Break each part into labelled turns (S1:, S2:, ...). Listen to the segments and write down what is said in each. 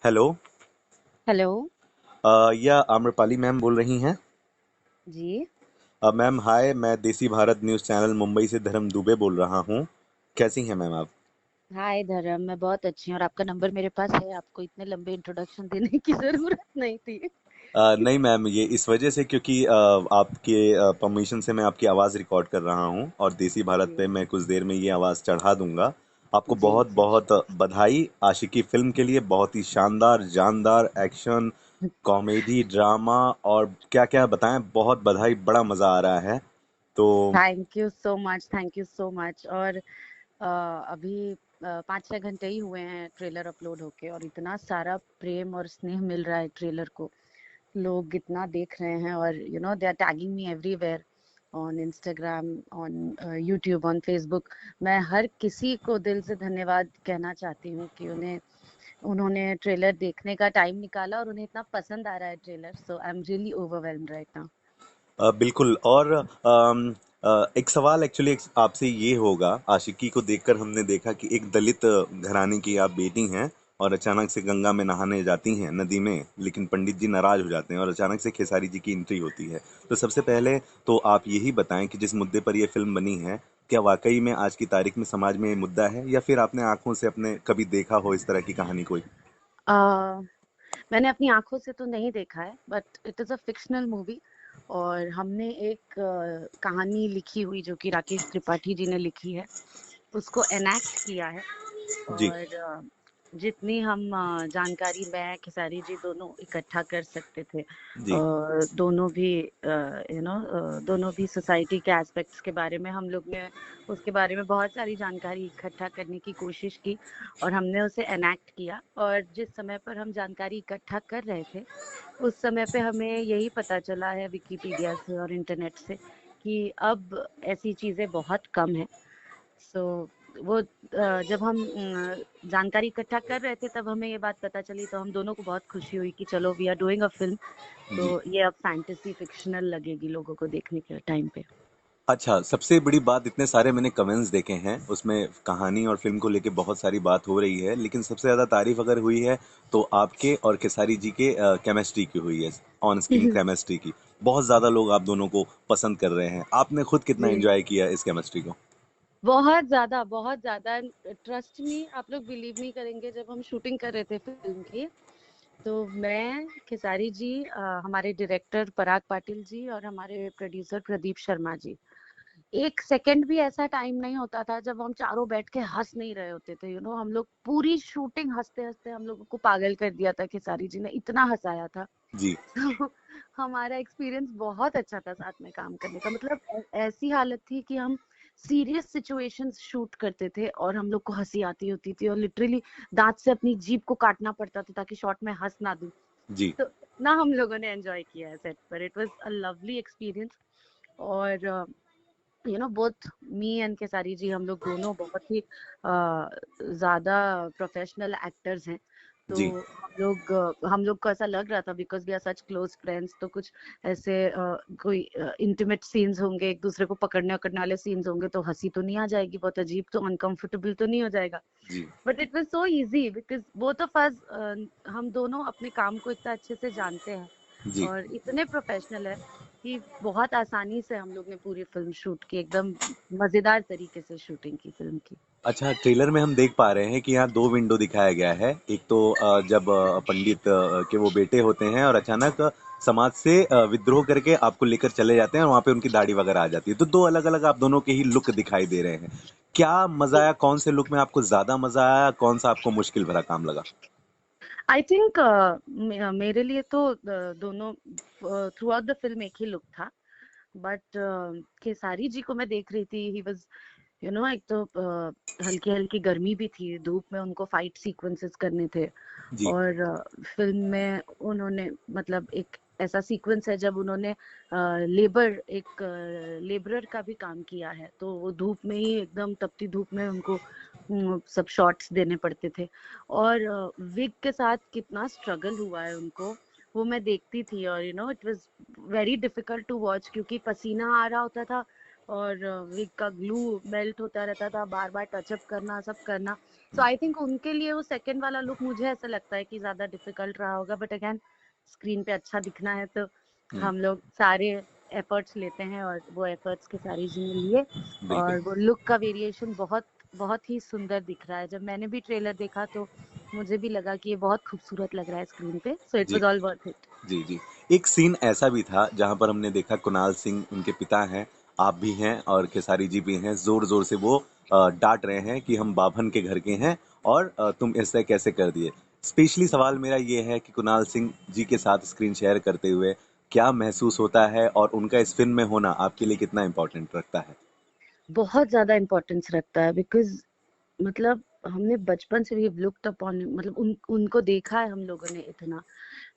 S1: Hello.
S2: Hello.
S1: या Amrapali ma'am बोल रही हैं?
S2: जी।
S1: मैम हाय, मैं देसी भारत न्यूज़ चैनल मुंबई से धर्म दुबे बोल रहा हूँ। कैसी हैं मैम आप?
S2: हाय धर्म, मैं बहुत अच्छी हूँ और आपका नंबर मेरे पास है। आपको इतने लंबे इंट्रोडक्शन देने की जरूरत नहीं थी।
S1: नहीं मैम, ये इस वजह से क्योंकि आपके परमिशन से मैं आपकी आवाज़ रिकॉर्ड कर रहा हूँ और देसी भारत पे
S2: जी
S1: मैं कुछ देर में ये आवाज़ चढ़ा दूंगा। आपको
S2: जी
S1: बहुत
S2: जी।
S1: बहुत बधाई आशिकी फिल्म के लिए। बहुत ही शानदार जानदार एक्शन, कॉमेडी, ड्रामा और क्या क्या बताएं। बहुत बधाई, बड़ा मज़ा आ रहा है। तो
S2: thank you so much, thank you so much. और अभी 5-6 घंटे ही हुए हैं ट्रेलर अपलोड होके और इतना सारा प्रेम और स्नेह मिल रहा है ट्रेलर को। लोग इतना देख रहे हैं और they are tagging me everywhere, on Instagram, on YouTube, on Facebook. मैं हर किसी को दिल से धन्यवाद कहना चाहती हूँ कि उन्होंने ट्रेलर देखने का टाइम निकाला और उन्हें इतना पसंद आ रहा है trailer. So I am really overwhelmed right now.
S1: बिल्कुल। और एक सवाल एक्चुअली आपसे ये होगा। आशिकी को देखकर हमने देखा कि एक दलित घराने की आप बेटी हैं और अचानक से गंगा में नहाने जाती हैं नदी में, लेकिन पंडित जी नाराज हो जाते हैं और अचानक से खेसारी जी की एंट्री होती है। तो सबसे पहले तो आप यही बताएं कि जिस मुद्दे पर यह फिल्म बनी है, क्या वाकई में आज की तारीख में समाज में ये मुद्दा है, या फिर आपने आंखों से अपने कभी देखा हो इस तरह की कहानी कोई?
S2: मैंने अपनी आंखों से तो नहीं देखा है, but it is a fictional movie. और हमने एक कहानी लिखी हुई जो कि राकेश त्रिपाठी जी ने लिखी है, उसको एनैक्ट किया है।
S1: जी।
S2: और जितनी हम जानकारी मैं खेसारी जी दोनों इकट्ठा कर सकते थे,
S1: जी।
S2: दोनों भी दोनों भी सोसाइटी के एस्पेक्ट्स के बारे में हम लोग ने उसके बारे में बहुत सारी जानकारी इकट्ठा करने की कोशिश की और हमने उसे एनैक्ट किया। और जिस समय पर हम जानकारी इकट्ठा कर रहे थे, उस समय पे हमें यही पता चला है विकिपीडिया से और इंटरनेट से कि अब ऐसी चीजें बहुत कम है। सो वो जब हम जानकारी इकट्ठा कर रहे थे तब हमें ये बात पता चली, तो हम दोनों को बहुत खुशी हुई कि चलो we are doing a film. तो
S1: जी।
S2: ये अब फैंटेसी फिक्शनल लगेगी लोगों को देखने के टाइम पे।
S1: अच्छा, सबसे बड़ी बात, इतने सारे मैंने कमेंट्स देखे हैं, उसमें कहानी और फिल्म को लेके बहुत सारी बात हो रही है, लेकिन सबसे ज़्यादा तारीफ अगर हुई है तो आपके और खेसारी जी के केमिस्ट्री की हुई है, ऑन स्क्रीन केमिस्ट्री की। बहुत ज़्यादा लोग आप दोनों को पसंद कर रहे हैं। आपने खुद कितना
S2: जी,
S1: एंजॉय किया इस केमिस्ट्री को?
S2: बहुत ज्यादा, बहुत ज्यादा। ट्रस्ट मी, आप लोग बिलीव नहीं करेंगे, जब हम शूटिंग कर रहे थे फिल्म की, तो मैं, खेसारी जी, हमारे डायरेक्टर पराग पाटिल जी और हमारे प्रोड्यूसर प्रदीप शर्मा जी, एक सेकंड भी ऐसा टाइम नहीं होता था जब हम चारों बैठ के हंस नहीं रहे होते थे। हम लोग पूरी शूटिंग हंसते हंसते हम लोगों को पागल कर दिया था। खेसारी जी ने इतना हंसाया था।
S1: जी।
S2: तो हमारा एक्सपीरियंस बहुत अच्छा था साथ में काम करने का। मतलब ऐसी हालत थी कि हम सीरियस सिचुएशंस शूट करते थे और हम लोग को हंसी आती होती थी और लिटरली दांत से अपनी जीभ को काटना पड़ता था ताकि शॉट में हंस ना दूं।
S1: जी।
S2: तो इतना हम लोगों ने एंजॉय किया है सेट पर। It was a lovely experience. और बोथ मी एंड केसारी जी, हम लोग दोनों बहुत ही ज्यादा प्रोफेशनल एक्टर्स हैं। तो
S1: जी।
S2: हम लोग को ऐसा लग रहा था because we are such close friends, तो कुछ ऐसे कोई इंटीमेट सीन्स होंगे, एक दूसरे को पकड़ने पकड़ने वाले सीन्स होंगे, तो हंसी तो नहीं आ जाएगी, बहुत अजीब तो अनकंफर्टेबल तो नहीं हो जाएगा।
S1: जी।
S2: But it was so easy because both of us, हम दोनों अपने काम को इतना अच्छे से जानते हैं
S1: जी।
S2: और इतने प्रोफेशनल है कि बहुत आसानी से हम लोग ने पूरी फिल्म शूट की, एकदम मजेदार तरीके से शूटिंग की फिल्म की।
S1: अच्छा, ट्रेलर में हम देख पा रहे हैं कि यहाँ दो विंडो दिखाया गया है। एक तो जब पंडित के वो बेटे होते हैं और अचानक समाज से विद्रोह करके आपको लेकर चले जाते हैं और वहां पे उनकी दाढ़ी वगैरह आ जाती है। तो दो अलग अलग आप दोनों के ही लुक दिखाई दे रहे हैं। क्या मजा आया? कौन से लुक में आपको ज्यादा मजा आया? कौन सा आपको मुश्किल भरा काम लगा?
S2: आई थिंक मेरे लिए तो दोनों थ्रू आउट द फिल्म एक ही लुक था। बट खेसारी जी को मैं देख रही थी, ही वाज, एक तो हल्की हल्की गर्मी भी थी, धूप में उनको फाइट सीक्वेंसेस करने थे।
S1: जी।
S2: और फिल्म में उन्होंने, मतलब एक ऐसा सीक्वेंस है जब उन्होंने एक लेबरर का भी काम किया है, तो वो धूप में ही, एकदम तपती धूप में उनको सब शॉट्स देने पड़ते थे। और विग के साथ कितना स्ट्रगल हुआ है उनको, वो मैं देखती थी। और it was very difficult to watch क्योंकि पसीना आ रहा होता था और विग का ग्लू मेल्ट होता रहता था, बार बार टचअप करना, सब करना। सो आई थिंक उनके लिए वो सेकंड वाला लुक मुझे ऐसा लगता है कि ज्यादा डिफिकल्ट रहा होगा, बट अगेन स्क्रीन पे अच्छा दिखना है तो
S1: हम्म,
S2: हम लोग सारे एफर्ट्स लेते हैं, और वो एफर्ट्स के सारे जिन्हें लिए।
S1: बिल्कुल।
S2: और वो लुक का वेरिएशन बहुत बहुत ही सुंदर दिख रहा है। जब मैंने भी ट्रेलर देखा तो मुझे भी लगा कि ये बहुत खूबसूरत लग रहा है स्क्रीन पे, सो इट
S1: जी
S2: वाज ऑल वर्थ इट।
S1: जी जी। एक सीन ऐसा भी था जहां पर हमने देखा कुणाल सिंह उनके पिता हैं, आप भी हैं और खेसारी जी भी हैं, जोर जोर से वो डांट रहे हैं कि हम बाभन के घर के हैं और तुम ऐसे कैसे कर दिए। स्पेशली सवाल मेरा ये है कि कुणाल सिंह जी के साथ स्क्रीन शेयर करते हुए क्या महसूस होता है और उनका इस फिल्म में होना आपके लिए कितना इम्पोर्टेंट रखता है?
S2: बहुत ज्यादा इम्पोर्टेंस रखता है, बिकॉज मतलब हमने बचपन से भी लुक्ड अपॉन, मतलब उनको देखा है हम लोगों ने इतना।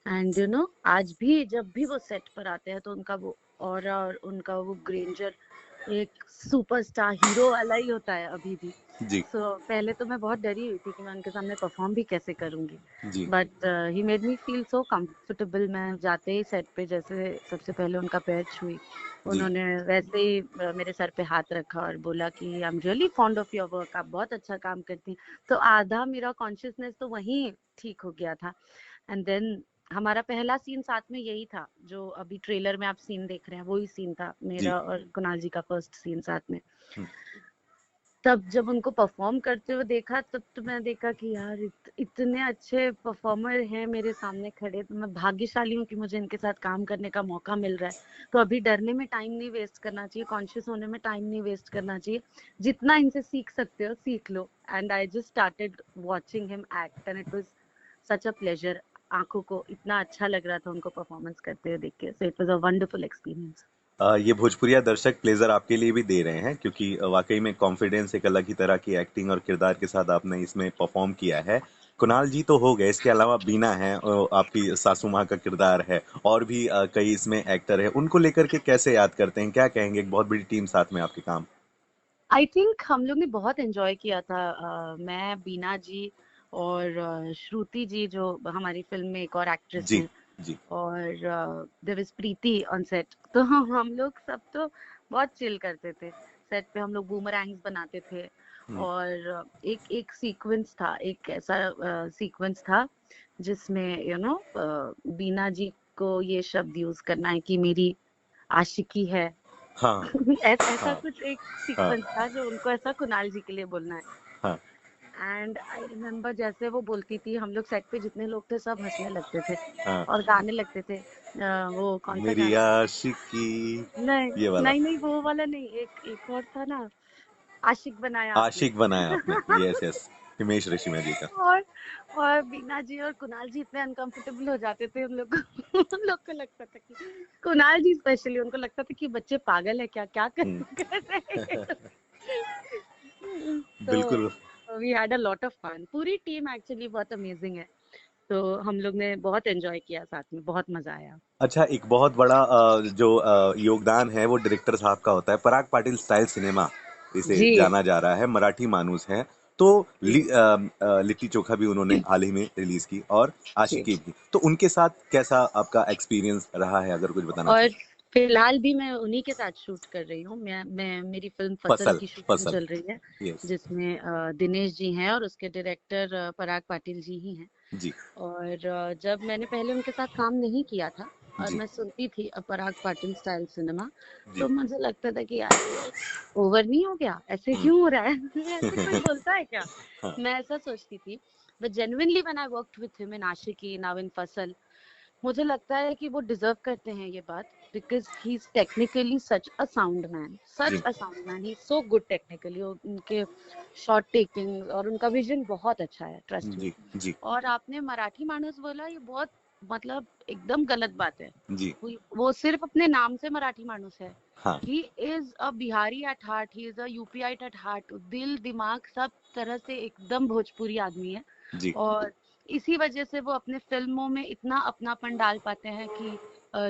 S2: एंड यू नो आज भी जब भी वो सेट पर आते हैं तो उनका वो ऑरा और उनका वो ग्रेंजर एक सुपरस्टार हीरो वाला ही होता है अभी भी।
S1: जी
S2: पहले तो मैं बहुत डरी हुई थी कि मैं उनके सामने परफॉर्म भी कैसे करूंगी,
S1: जी
S2: but he made me feel so comfortable. मैं जाते ही सेट पे जैसे सबसे पहले उनका पैर छुई,
S1: जी
S2: उन्होंने वैसे ही मेरे सर पे हाथ रखा और बोला कि I am really fond of your work, आप बहुत अच्छा काम करती हैं। तो आधा मेरा कॉन्शियसनेस तो वहीं ठीक हो गया था। एंड देन हमारा पहला सीन साथ में यही था, जो अभी ट्रेलर में आप सीन देख रहे हैं वही सीन था
S1: जी।
S2: मेरा और कुणाल जी का फर्स्ट सीन साथ में।
S1: हम्म,
S2: तब जब उनको परफॉर्म करते हुए देखा, तब तो मैं देखा कि यार इतने अच्छे परफॉर्मर हैं मेरे सामने खड़े, तो मैं भाग्यशाली हूँ कि मुझे इनके साथ काम करने का मौका मिल रहा है। तो अभी डरने में टाइम नहीं वेस्ट करना चाहिए, कॉन्शियस होने में टाइम नहीं वेस्ट करना चाहिए, जितना इनसे सीख सकते हो सीख लो। And I just started watching him act and it was such a pleasure. आंखों को इतना अच्छा लग रहा था उनको परफॉर्मेंस करते हुए देख के, so it was a wonderful experience.
S1: ये भोजपुरिया दर्शक प्लेजर आपके लिए भी दे रहे हैं क्योंकि वाकई में कॉन्फिडेंस एक अलग ही तरह की एक्टिंग और किरदार के साथ आपने इसमें परफॉर्म किया है। कुणाल जी तो हो गए, इसके अलावा बीना है, आपकी सासू माँ का किरदार है, और भी कई इसमें एक्टर है, उनको लेकर के कैसे याद करते हैं, क्या कहेंगे, एक बहुत बड़ी टीम साथ में आपके काम।
S2: आई थिंक हम लोग ने बहुत एंजॉय किया था, मैं, बीना जी और श्रुति जी जो हमारी फिल्म में एक और एक्ट्रेस
S1: जी
S2: हैं,
S1: जी।
S2: और there was Preeti on set. तो हम लोग सब तो बहुत चिल करते थे सेट पे, हम लोग बूमरैंग्स बनाते थे।
S1: हम्म,
S2: और एक एक सीक्वेंस था, एक ऐसा सीक्वेंस था जिसमें बीना जी को ये शब्द यूज करना है कि मेरी आशिकी है।
S1: हाँ
S2: ऐसा
S1: हाँ
S2: कुछ एक
S1: हाँ
S2: सीक्वेंस था जो उनको ऐसा कुणाल जी के लिए बोलना है।
S1: हाँ
S2: एंड आई रिमेम्बर जैसे वो बोलती थी, हम लोग सेट पे जितने लोग थे सब हंसने लगते थे
S1: हाँ।
S2: और गाने लगते थे। वो कौन सा
S1: मेरी
S2: गाना था?
S1: आशिकी,
S2: नहीं,
S1: ये वाला।
S2: नहीं नहीं वो वाला नहीं, एक एक और था ना, आशिक बनाया आपने।
S1: आशिक बनाया आपने, यस यस, हिमेश रेशमिया जी का।
S2: और और बीना जी और कुणाल जी इतने अनकंफर्टेबल हो जाते थे उन लोग को उन लोग को लगता था कि, कुणाल जी स्पेशली, उनको लगता था कि बच्चे पागल है क्या, क्या कर
S1: हम्म,
S2: कर रहे हैं ये लोग।
S1: बिल्कुल।
S2: तो we had a lot of fun, पूरी टीम एक्चुअली बहुत अमेजिंग है। तो हम लोग ने बहुत एंजॉय किया साथ में, बहुत मजा आया।
S1: अच्छा, एक बहुत बड़ा जो योगदान है वो डायरेक्टर साहब का होता है, पराग पाटिल स्टाइल सिनेमा इसे
S2: जी
S1: जाना जा रहा है, मराठी मानुस है। तो
S2: जी
S1: लिट्टी चोखा भी उन्होंने हाल ही में रिलीज की, और
S2: जी।
S1: आशिकी भी। तो उनके साथ कैसा आपका एक्सपीरियंस रहा है, अगर कुछ बताना
S2: और
S1: चाहें?
S2: फिलहाल भी मैं उन्हीं के साथ शूट कर रही हूँ। मैं मेरी फिल्म फसल
S1: फसल,
S2: की शूटिंग
S1: फसल।
S2: चल रही है,
S1: यस।
S2: जिसमें दिनेश जी हैं और उसके डायरेक्टर पराग पाटिल जी ही हैं।
S1: जी
S2: और जब मैंने पहले उनके साथ काम नहीं किया था और
S1: जी
S2: मैं सुनती थी पराग पाटिल स्टाइल सिनेमा,
S1: जी।
S2: तो मुझे लगता था कि यार ये ओवर नहीं हो गया, ऐसे
S1: हम्म।
S2: क्यों हो रहा है ऐसे कोई बोलता है क्या?
S1: हाँ।
S2: मैं ऐसा सोचती थी। But genuinely when I worked with him in Aashiqui, now in फसल, मुझे लगता है कि वो डिजर्व करते हैं ये बात, because he is technically such a sound man, such
S1: जी
S2: a sound man, he is so good technically. उनके शॉट टेकिंग और उनका विजन बहुत अच्छा है, ट्रस्ट मी।
S1: जी जी
S2: और आपने मराठी मानस बोला, ये बहुत मतलब एकदम गलत बात है।
S1: जी।
S2: वो सिर्फ अपने नाम से मराठी मानुस है।
S1: हाँ
S2: he is a Bihari at heart, he is a UPite at heart, दिल दिमाग सब तरह से एकदम भोजपुरी आदमी है।
S1: जी।
S2: और इसी वजह से वो अपने फिल्मों में इतना अपनापन डाल पाते हैं कि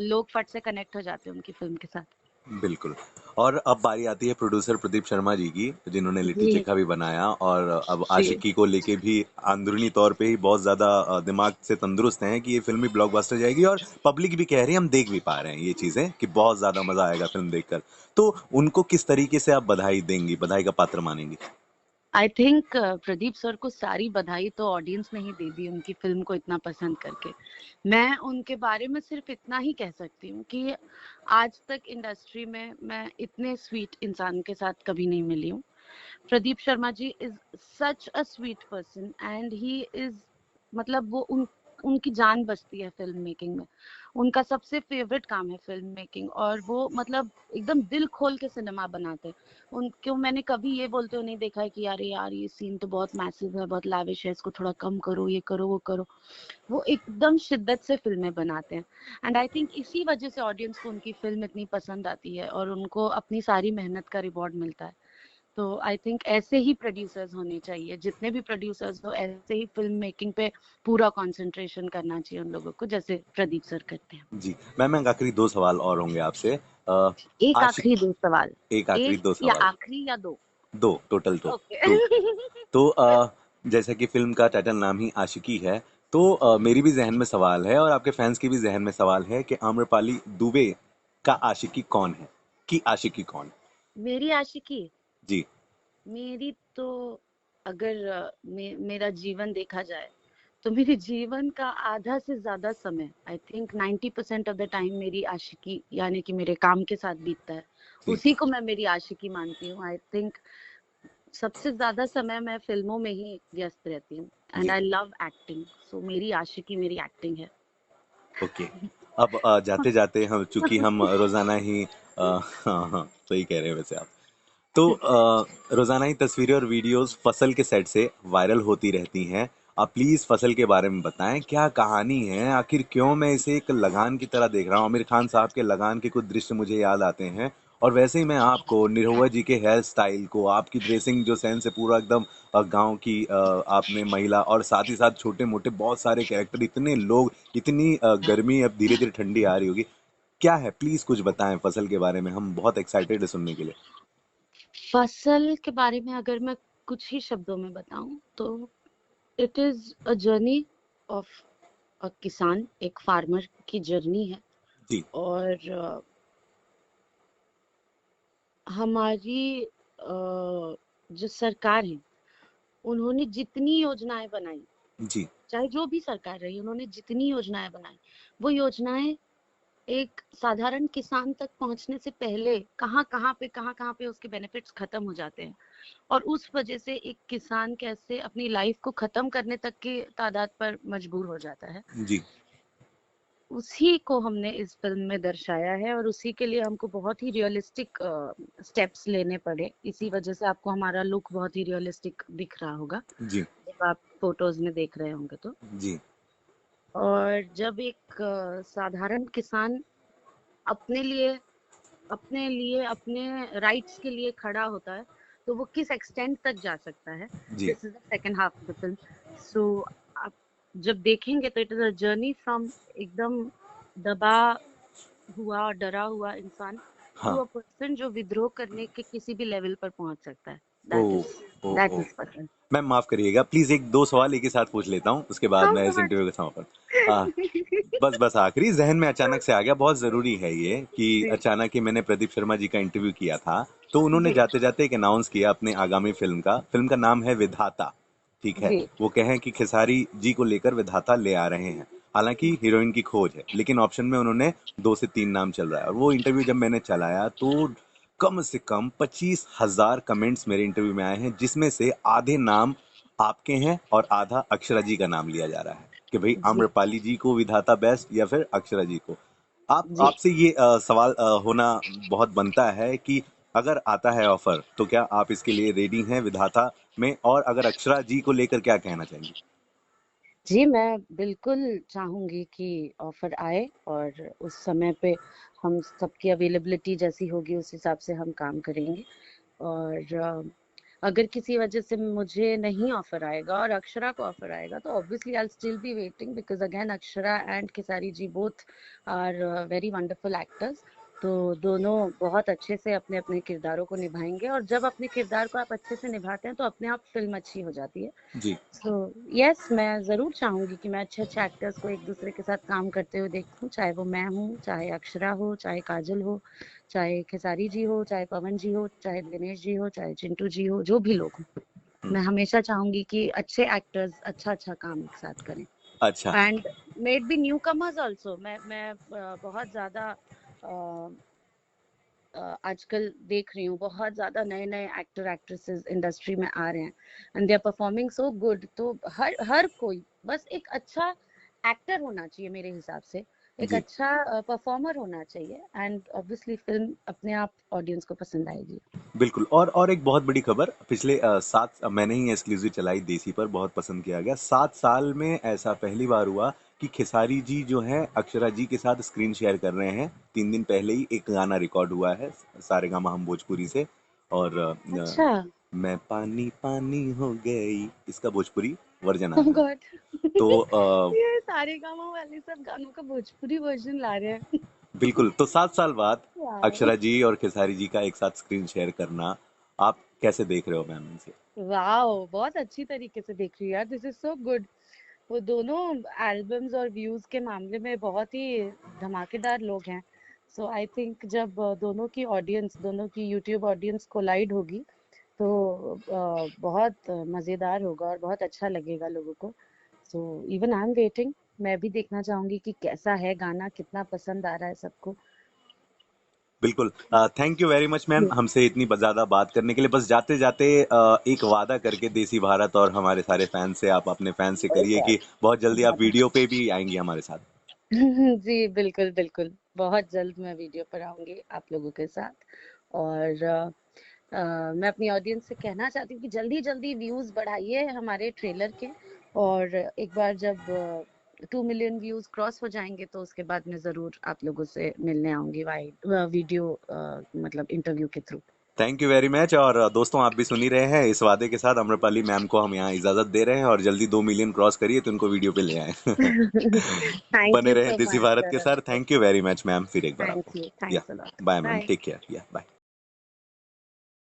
S2: लोग फट से कनेक्ट हो जाते हैं उनकी फिल्म के साथ।
S1: बिल्कुल। और अब बारी आती है प्रोड्यूसर प्रदीप शर्मा जी की, जिन्होंने लिट्टी
S2: जी
S1: चोखा भी बनाया और अब
S2: जी।
S1: आशिकी को लेके भी अंदरूनी तौर पे ही बहुत ज्यादा दिमाग से तंदुरुस्त हैं कि ये फिल्म भी ब्लॉकबस्टर जाएगी, और पब्लिक भी कह रही है, हम देख भी पा रहे हैं ये चीजें कि बहुत ज्यादा मजा आएगा फिल्म देखकर। तो उनको किस तरीके से आप बधाई देंगी, बधाई का पात्र मानेंगी?
S2: आई थिंक प्रदीप सर को सारी बधाई तो ऑडियंस ने ही दे दी उनकी फिल्म को इतना पसंद करके। मैं उनके बारे में सिर्फ इतना ही कह सकती हूँ कि आज तक इंडस्ट्री में मैं इतने स्वीट इंसान के साथ कभी नहीं मिली हूँ। Pradeep Sharma ji is such a sweet person and he is, मतलब वो उनकी जान बसती है फिल्म मेकिंग में। उनका सबसे फेवरेट काम है फिल्म मेकिंग, और वो मतलब एकदम दिल खोल के सिनेमा बनाते हैं। उनको मैंने कभी ये बोलते हुए नहीं देखा है कि यार यार ये सीन तो बहुत मैसिव है, बहुत लाविश है, इसको थोड़ा कम करो, ये करो वो करो। वो एकदम शिद्दत से फिल्में बनाते हैं एंड आई थिंक इसी वजह से ऑडियंस को उनकी फिल्म इतनी पसंद आती है और उनको अपनी सारी मेहनत का रिवॉर्ड मिलता है। तो आई थिंक ऐसे ही प्रोड्यूसर्स होने चाहिए, जितने भी प्रोड्यूसर्स हो ऐसे ही फिल्म मेकिंग पे पूरा कंसंट्रेशन करना चाहिए उन लोगों को, जैसे प्रदीप सर करते हैं।
S1: जी, मैम आखिरी दो सवाल और होंगे आपसे।
S2: एक
S1: आशिक
S2: आखिरी दो सवाल।
S1: एक आखिरी
S2: एक
S1: दो
S2: या
S1: सवाल।
S2: आखिरी या दो?
S1: दो टोटल, तो
S2: ओके।
S1: टू। तो जैसा कि फिल्म का टाइटल नाम ही आशिकी है, तो मेरी भी जहन में सवाल है और आपके फैंस की भी जहन में सवाल है कि आम्रपाली दुबे का आशिकी कौन है, की आशिकी कौन?
S2: मेरी आशिकी,
S1: जी।
S2: मेरी तो अगर मेरा जीवन देखा जाए तो मेरे जीवन का आधा से ज्यादा समय, I think 90% of the time मेरी आशिकी यानी कि मेरे काम के साथ बीतता है।
S1: जी।
S2: उसी को मैं मेरी आशिकी मानती हूँ। आई थिंक सबसे ज्यादा समय मैं फिल्मों में ही व्यस्त रहती हूँ एंड
S1: जी।
S2: आई लव एक्टिंग, सो मेरी आशिकी मेरी एक्टिंग है।
S1: ओके। अब जाते जाते हम, चूंकि हम रोजाना ही हाँ हाँ सही कह रहे हैं वैसे आप। तो रोजाना ही तस्वीरें और वीडियोस फसल के सेट से वायरल होती रहती हैं। आप प्लीज फसल के बारे में बताएं, क्या कहानी है, आखिर क्यों मैं इसे एक लगान की तरह देख रहा हूँ? आमिर खान साहब के लगान के कुछ दृश्य मुझे याद आते हैं, और वैसे ही मैं आपको, निरहुआ जी के हेयर स्टाइल को, आपकी ड्रेसिंग जो सेंस है पूरा एकदम गांव की, आपने महिला और साथ ही साथ छोटे मोटे बहुत सारे कैरेक्टर, इतने लोग, इतनी गर्मी अब धीरे धीरे ठंडी आ रही होगी, क्या है प्लीज कुछ बताएं फसल के बारे में, हम बहुत एक्साइटेड है सुनने के लिए।
S2: फसल के बारे में अगर मैं कुछ ही शब्दों में बताऊं तो it is a journey of a किसान, एक फार्मर की जर्नी है।
S1: जी।
S2: और हमारी जो सरकार है उन्होंने जितनी योजनाएं बनाई,
S1: जी।
S2: चाहे जो भी सरकार रही, उन्होंने जितनी योजनाएं बनाई, वो योजनाएं एक साधारण किसान तक पहुंचने से पहले कहाँ कहाँ पे उसके बेनिफिट्स खत्म हो जाते हैं। और उस वजह से एक किसान कैसे अपनी लाइफ को खत्म करने तक की तादाद पर मजबूर हो जाता है,
S1: जी।
S2: उसी को हमने इस फिल्म में दर्शाया है। और उसी के लिए हमको बहुत ही रियलिस्टिक स्टेप्स लेने पड़े। इसी वजह से आपको हमारा लुक बहुत ही रियलिस्टिक दिख रहा होगा
S1: जी।
S2: जब आप फोटोज में देख रहे होंगे तो।
S1: जी।
S2: और जब एक साधारण किसान अपने लिए अपने राइट्स के लिए खड़ा होता है तो वो किस एक्सटेंट तक जा सकता है,
S1: जी।
S2: This is the second half of the film. So आप जब देखेंगे तो it is a journey from एकदम दबा हुआ डरा हुआ इंसान टू
S1: हाँ।
S2: अ पर्सन जो विद्रोह करने के किसी भी लेवल पर पहुंच सकता है।
S1: Oh.
S2: That is
S1: oh.
S2: That
S1: oh.
S2: Is फसल।
S1: मैम माफ करिएगा, प्लीज एक दो सवाल एक ही साथ पूछ लेता हूँ, उसके बाद
S2: हाउ
S1: मैं इस
S2: मच?
S1: इंटरव्यू का समापन। आ, बस बस आखिरी जहन में अचानक से आ गया, बहुत जरूरी है ये कि
S2: जी
S1: अचानक ही मैंने प्रदीप शर्मा जी का इंटरव्यू किया था, तो उन्होंने
S2: जी
S1: जाते जाते एक अनाउंस किया अपने आगामी फिल्म का नाम है विधाता। ठीक है।
S2: जी
S1: वो कहें कि खेसारी जी को लेकर विधाता ले आ रहे हैं, हालांकि हीरोइन की खोज है, लेकिन ऑप्शन में उन्होंने 2 से 3 नाम चल रहा है। और वो इंटरव्यू जब मैंने चलाया तो कम से कम 25,000 कमेंट्स मेरे इंटरव्यू में आए हैं, जिसमें से आधे नाम आपके हैं और आधा अक्षरा जी का नाम लिया जा रहा है कि भाई
S2: जी
S1: आम्रपाली जी को विधाता बेस्ट या फिर अक्षरा जी को। आप
S2: जी।
S1: आपसे ये सवाल होना बहुत बनता है कि अगर आता है ऑफर तो क्या आप इसके लिए रेडी हैं विधाता में, और अगर अक्षरा जी को लेकर क्या कहना चाहेंगी?
S2: जी मैं बिल्कुल चाहूंगी कि ऑफर आए और उस समय पे हम सबकी अवेलेबिलिटी जैसी होगी उस हिसाब से हम काम करेंगे। और अगर किसी वजह से मुझे नहीं ऑफर आएगा और अक्षरा को ऑफर आएगा तो obviously I still be waiting because again Akshara and Khesari ji both are very wonderful actors. तो दोनों बहुत अच्छे से अपने अपने किरदारों को निभाएंगे, और जब अपने किरदार को आप अच्छे से निभाते हैं तो अपने आप फिल्म अच्छी हो जाती है।
S1: जी।
S2: सो यस, मैं जरूर चाहूंगी कि मैं अच्छे अच्छे एक्टर्स को एक दूसरे के साथ काम करते हुए देखूं, चाहे वो मैं हूँ, चाहे अक्षरा हो, चाहे काजल हो, चाहे खेसारी जी हो, चाहे पवन जी हो, चाहे दिनेश जी हो, चाहे चिंटू जी हो, जो भी लोग हो।
S1: हम्म,
S2: मैं हमेशा चाहूंगी कि अच्छे एक्टर्स अच्छा अच्छा काम एक साथ करें,
S1: अच्छा।
S2: And may it be new commerce also. मैं बहुत ज्यादा आजकल देख रही हूँ, बहुत ज्यादा नए नए एक्टर एक्ट्रेसेस इंडस्ट्री में आ रहे हैं, and they are performing so good. तो हर हर कोई बस एक अच्छा एक्टर होना चाहिए मेरे हिसाब से, एक
S1: जी,
S2: अच्छा परफॉर्मर होना चाहिए, एंड ऑब्वियसली फिल्म अपने आप ऑडियंस को पसंद आएगी।
S1: बिल्कुल। और एक बहुत बड़ी खबर, पिछले मैंने ही एक्सक्लूसिव चलाई देसी पर, बहुत पसंद किया गया। 7 साल में ऐसा पहली बार हुआ कि खेसारी जी जो हैं अक्षरा जी के साथ स्क्रीन शेयर कर रहे हैं। 3 दिन पहले ही एक गाना रिकॉर्ड हुआ है सारेगामा हम भोजपुरी से। और
S2: अच्छा।
S1: मैं पानी पानी हो गई, इसका भोजपुरी वर्जन आ
S2: ओह
S1: रहा है।
S2: गॉड
S1: तो
S2: ये सारे गामा वाले सब गानों का भोजपुरी वर्जन ला रहे हैं।
S1: बिल्कुल, तो 7 साल बाद
S2: वाओ।
S1: अक्षरा जी और खेसारी जी का एक साथ स्क्रीन शेयर करना, आप कैसे देख रहे हो मैम इनसे?
S2: वाओ, बहुत अच्छी तरीके से देख रही है यार, दिस इज सो गुड। वो दोनों एल्बम्स और व्यूज के मामले में बहुत ही धमाकेदार लोग हैं। सो आई थिंक जब दोनों की ऑडियंस, दोनों की यूट्यूब ऑडियंस कोलाइड होगी तो बहुत मजेदार होगा और बहुत अच्छा लगेगा लोगों को। So even I am waiting, मैं भी देखना चाहूंगी कि कैसा है गाना, कितना पसंद आ रहा है सबको।
S1: बिल्कुल। Thank you very much ma'am हमसे इतनी ज़्यादा बात करने के लिए। बस जाते जाते एक वादा करके देसी भारत और हमारे सारे फैन से, आप अपने फैन से करिए कि बहुत जल्दी आप वीडियो पे भी आएंगी हमारे साथ।
S2: जी बिल्कुल बिल्कुल, बहुत जल्द मैं वीडियो पर आऊंगी आप लोगों के साथ। और मैं अपनी ऑडियंस से कहना चाहती हूँ कि जल्दी जल्दी व्यूज बढ़ाइए हमारे ट्रेलर के, और एक बार जब 2 मिलियन व्यूज क्रॉस हो जाएंगे तो उसके बाद मैं जरूर आप लोगों से मिलने आऊंगी वाइड वीडियो, मतलब इंटरव्यू के through.
S1: Thank you very much. और दोस्तों, आप भी सुन ही रहे हैं, इस वादे के साथ अम्रपाली मैम को हम यहाँ इजाज़त दे रहे हैं, और जल्दी 2 मिलियन क्रॉस करिए तो उनको वीडियो पे ले आए।
S2: थैंक
S1: बने
S2: यू
S1: रहे
S2: सो
S1: देसी भारत के
S2: मच।
S1: साथ। Thank you very much ma'am, फिर एक बार
S2: थैंक
S1: आपको।
S2: You,
S1: yeah
S2: thanks a lot,
S1: bye ma'am,
S2: bye.
S1: Take care, yeah bye.